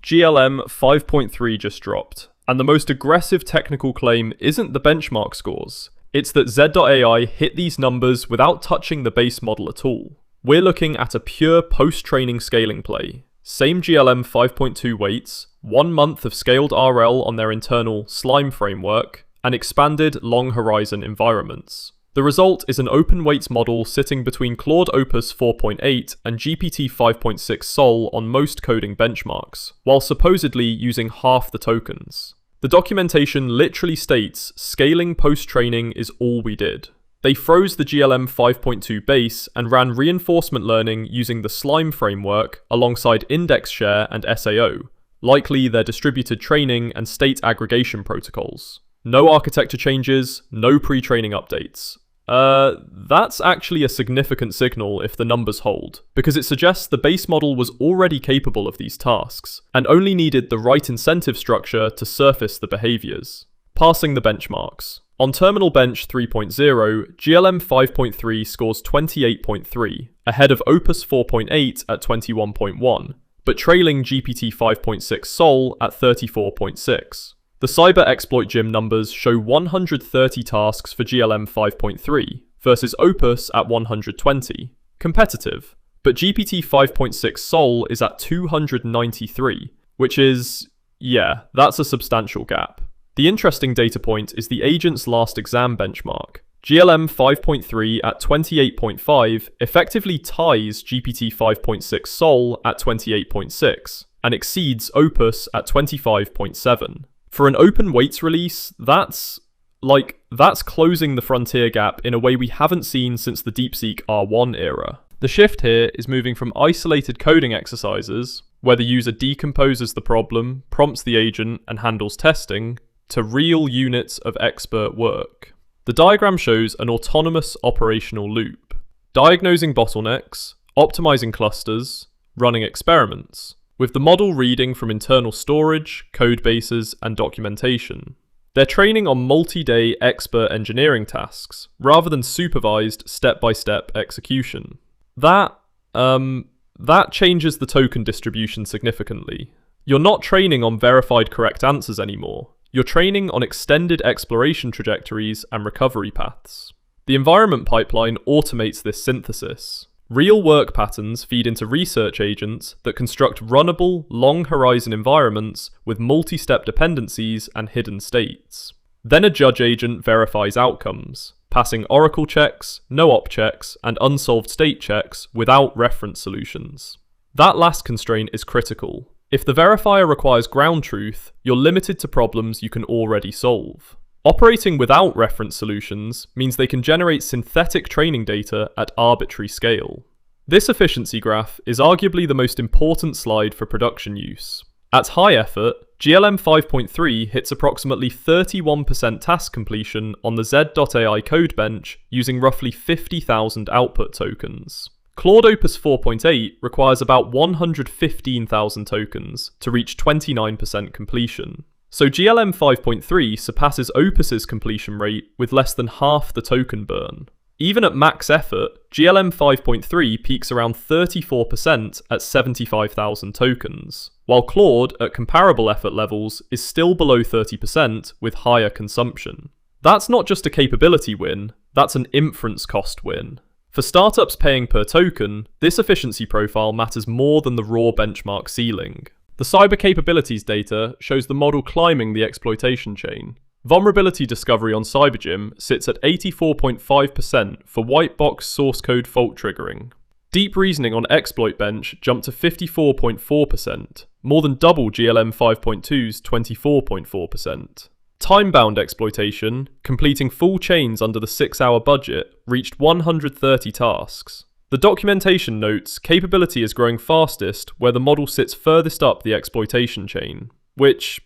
GLM 5.3 just dropped, and the most aggressive technical claim isn't the benchmark scores. It's that Z.AI hit these numbers without touching the base model at all. We're looking at a pure post-training scaling play. Same GLM 5.2 weights, 1 month of scaled RL on their internal slime framework, and expanded long horizon environments. The result is an open weights model sitting between Claude Opus 4.8 and GPT 5.6 Sol on most coding benchmarks, while supposedly using half the tokens. The documentation literally states scaling post-training is all we did. They froze the GLM 5.2 base and ran reinforcement learning using the slime framework alongside index share and SAO, likely their distributed training and state aggregation protocols. No architecture changes, no pre-training updates. That's actually a significant signal if the numbers hold, because it suggests the base model was already capable of these tasks, and only needed the right incentive structure to surface the behaviors. Passing the benchmarks. On Terminal Bench 3.0, GLM 5.3 scores 28.3, ahead of Opus 4.8 at 21.1, but trailing GPT 5.6 Sol at 34.6. The cyber exploit gym numbers show 130 tasks for GLM 5.3 versus Opus at 120. Competitive, but GPT 5.6 Sol is at 293, which is, yeah, that's a substantial gap. The interesting data point is the agent's last exam benchmark. GLM 5.3 at 28.5 effectively ties GPT 5.6 Sol at 28.6 and exceeds Opus at 25.7. For an open weights release, that's closing the frontier gap in a way we haven't seen since the DeepSeek R1 era. The shift here is moving from isolated coding exercises, where the user decomposes the problem, prompts the agent, and handles testing, to real units of expert work. The diagram shows an autonomous operational loop, diagnosing bottlenecks, optimizing clusters, running experiments, with the model reading from internal storage, code bases, and documentation. They're training on multi-day expert engineering tasks, rather than supervised step-by-step execution. That changes the token distribution significantly. You're not training on verified correct answers anymore. You're training on extended exploration trajectories and recovery paths. The environment pipeline automates this synthesis. Real work patterns feed into research agents that construct runnable, long-horizon environments with multi-step dependencies and hidden states. Then a judge agent verifies outcomes, passing oracle checks, no-op checks, and unsolved state checks without reference solutions. That last constraint is critical. If the verifier requires ground truth, you're limited to problems you can already solve. Operating without reference solutions means they can generate synthetic training data at arbitrary scale. This efficiency graph is arguably the most important slide for production use. At high effort, GLM 5.3 hits approximately 31% task completion on the Z.AI code bench using roughly 50,000 output tokens. Claude Opus 4.8 requires about 115,000 tokens to reach 29% completion. So GLM 5.3 surpasses Opus's completion rate with less than half the token burn. Even at max effort, GLM 5.3 peaks around 34% at 75,000 tokens, while Claude at comparable effort levels is still below 30% with higher consumption. That's not just a capability win, that's an inference cost win. For startups paying per token, this efficiency profile matters more than the raw benchmark ceiling. The cyber capabilities data shows the model climbing the exploitation chain. Vulnerability discovery on CyberGym sits at 84.5% for white box source code fault triggering. Deep reasoning on Exploit Bench jumped to 54.4%, more than double GLM 5.2's 24.4%. Time-bound exploitation, completing full chains under the 6-hour budget, reached 130 tasks. The documentation notes capability is growing fastest where the model sits furthest up the exploitation chain, which,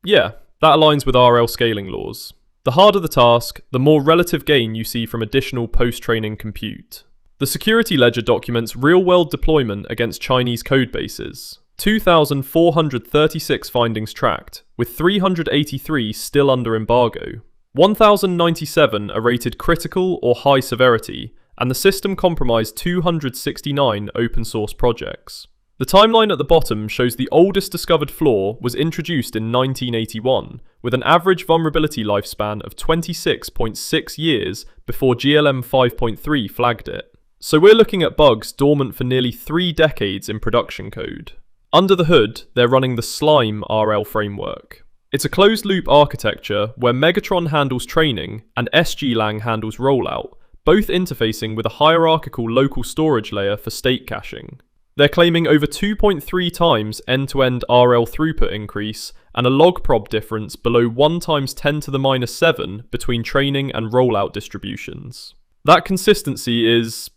yeah, that aligns with RL scaling laws. The harder the task, the more relative gain you see from additional post-training compute. The security ledger documents real-world deployment against Chinese codebases. 2,436 findings tracked, with 383 still under embargo. 1,097 are rated critical or high severity, and the system comprised 269 open source projects. The timeline at the bottom shows the oldest discovered flaw was introduced in 1981, with an average vulnerability lifespan of 26.6 years before GLM 5.3 flagged it. So we're looking at bugs dormant for nearly 3 decades in production code. Under the hood, they're running the Slime RL framework. It's a closed-loop architecture where Megatron handles training and SGLang handles rollout, both interfacing with a hierarchical local storage layer for state caching. They're claiming over 2.3 times end-to-end RL throughput increase and a log prob difference below 1 times 10 to the minus 7 between training and rollout distributions. That consistency is...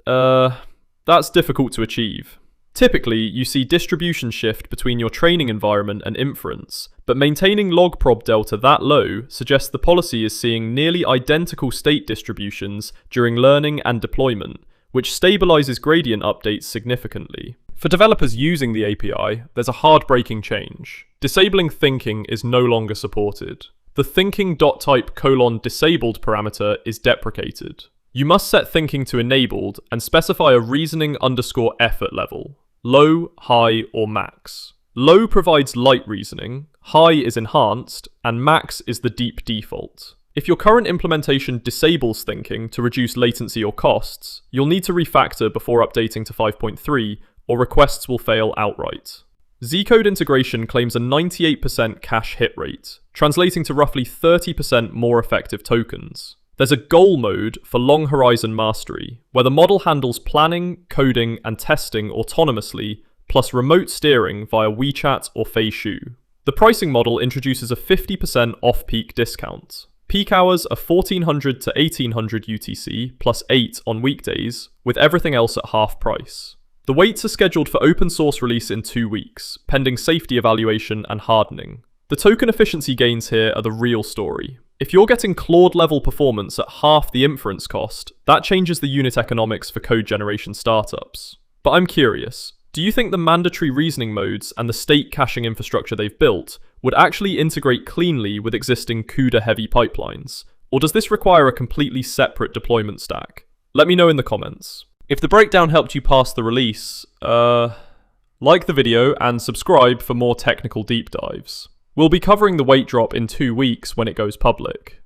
that's difficult to achieve. Typically, you see distribution shift between your training environment and inference, but maintaining log prob delta that low suggests the policy is seeing nearly identical state distributions during learning and deployment, which stabilizes gradient updates significantly. For developers using the API, there's a hard-breaking change. Disabling thinking is no longer supported. The thinking.type:"disabled" parameter is deprecated. You must set thinking to enabled and specify a reasoning_effort level. Low, high, or max. Low provides light reasoning, high is enhanced, and max is the deep default. If your current implementation disables thinking to reduce latency or costs, you'll need to refactor before updating to 5.3, or requests will fail outright. Zcode integration claims a 98% cache hit rate, translating to roughly 30% more effective tokens. There's a goal mode for long horizon mastery, where the model handles planning, coding, and testing autonomously, plus remote steering via WeChat or Feishu. The pricing model introduces a 50% off-peak discount. Peak hours are 1400 to 1800 UTC, plus 8 on weekdays, with everything else at half price. The waits are scheduled for open source release in 2 weeks, pending safety evaluation and hardening. The token efficiency gains here are the real story. If you're getting Claude-level performance at half the inference cost, that changes the unit economics for code generation startups. But I'm curious, do you think the mandatory reasoning modes and the state caching infrastructure they've built would actually integrate cleanly with existing CUDA-heavy pipelines? Or does this require a completely separate deployment stack? Let me know in the comments. If the breakdown helped you pass the release, like the video and subscribe for more technical deep dives. We'll be covering the weight drop in 2 weeks when it goes public.